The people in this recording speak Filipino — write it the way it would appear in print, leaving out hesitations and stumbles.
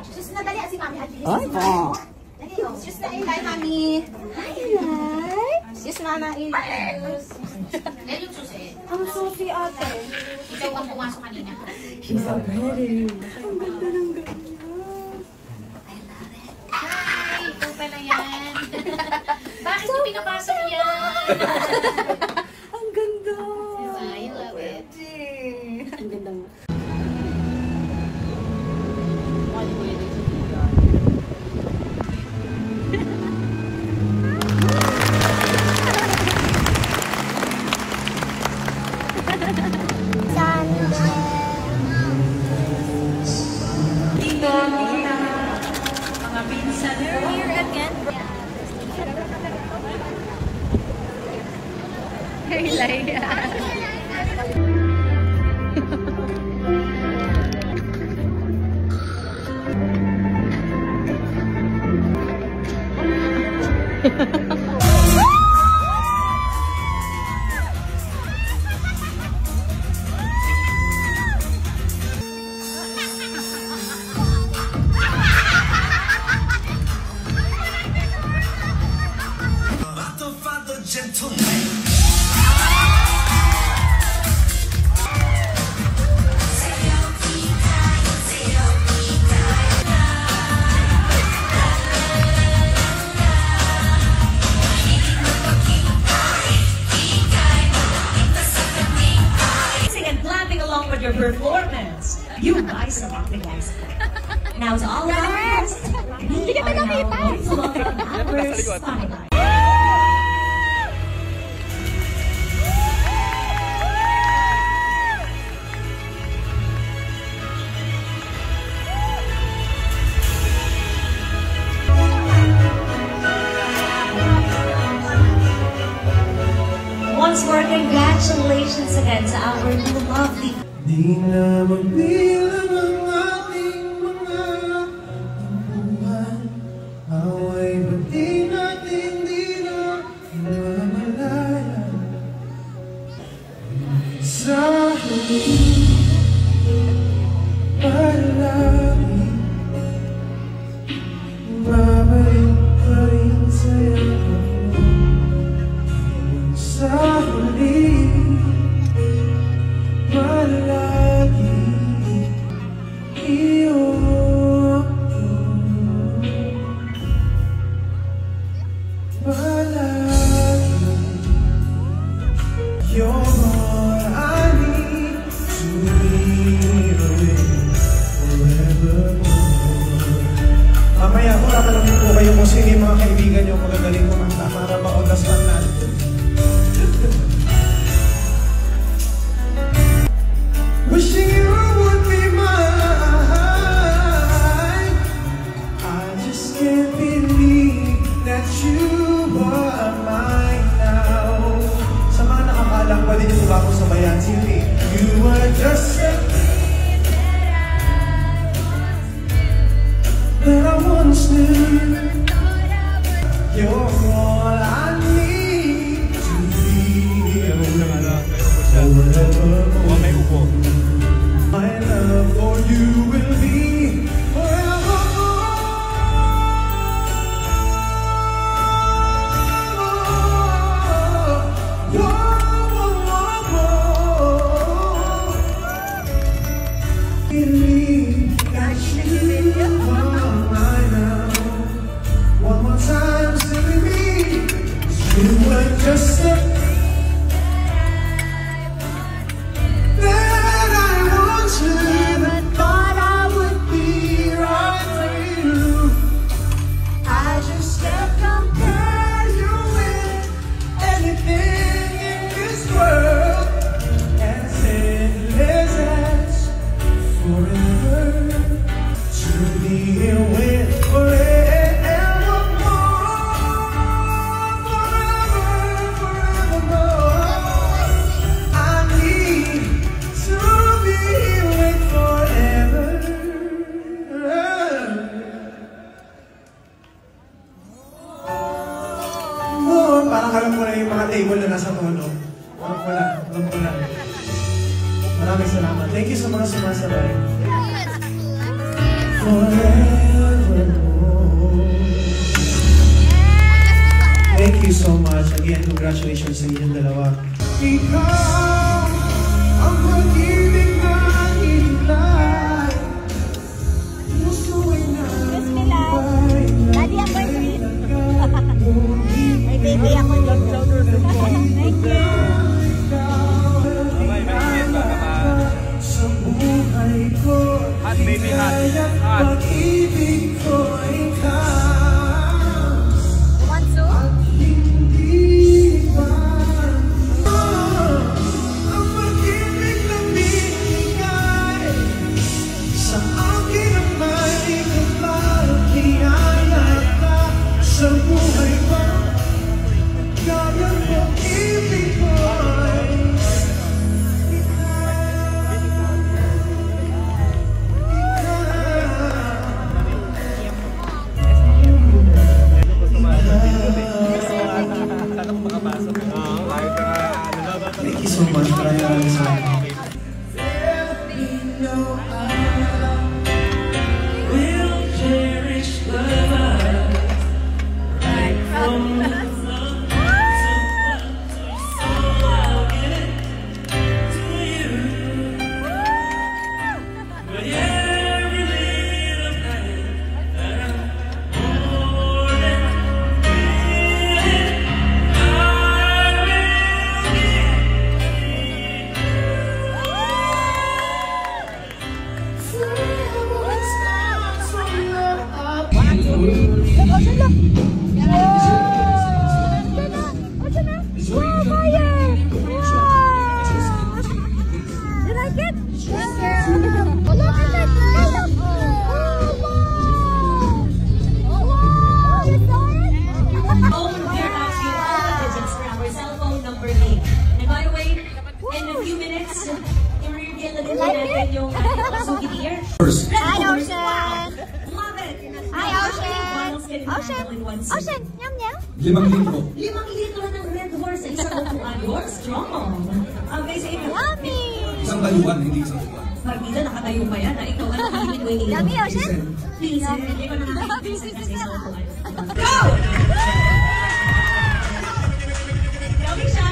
Sus na dali si Mami. Ay, po. Sus na ilay, Mami. Hi, Ilay. Sus Mama ilay. Yan yung susi. Ang susi ate. Ikaw ang pumasok kanina. She's so pretty. Ang ganda ng ganda. Hi! Ikaw pala yan. Bakit mo pinapasok yan? Ang ganda. Diba? I love it. Ang ganda nga. Your performance. You guys are acting guys. Now it's all about us. We are now going to welcome our spotlight. Once more, congratulations again to our new lovely. Di na magbilang ang ating mga tampuhan. Away ba't di natin di na mamalayan? Sa huli, palagi babalik pa rin sa'yo. Sa huli, palagi iyo. Palagi you're all I need to be away forevermore. Mamaya po tatanungin po kayo kung sino yung mga kaibigan nyo magagaling kumanta para ma-understand natin. Wishing you would be mine. I just can't believe that you are mine now. Sa mga nakakalang, pwede niyo ba akong sabayan? Sige. You were just a thing that I once knew. You're all I need to be forevermore. My love for you will be forevermore. Believe that you are mine now. One more time, sing with me. You were just a parang alam ko na yung mga table na nasa tono. Alam ko na. Maraming salamat. Thank you sa mga sumasabay. forevermore. Thank you so much. Again, congratulations sa inyong dalawa. Ikaw ang pag-ibig na hinihintay. Puso ay nalulubay. Daddy, ako yung may baby ako dyan. Thank you. Sa buhay ko, kaya't pag-ibig ko ikaw. Want soup? At hindi ba ang pag-ibig na binigay sa akin ang may kapal, niyaya ka sa buhay ko. Kaya't pag-ibig ko Thank you so much. Maraming salamat. Hi, Ocean! Hi, Ocean! Ocean! Ocean! Yum, yum! 5 litro ng Red Horse sa isang upuan. You're strong. Okay, sa inyo. Yummy! Isang tayuan, hindi isang tuwan. Partida, nakatayo pa yan. Ikaw, ano hindi ko iniinom? Yummy, Ocean! Please, hindi ko nakakita sa isang upuan. Go! Yummy siya!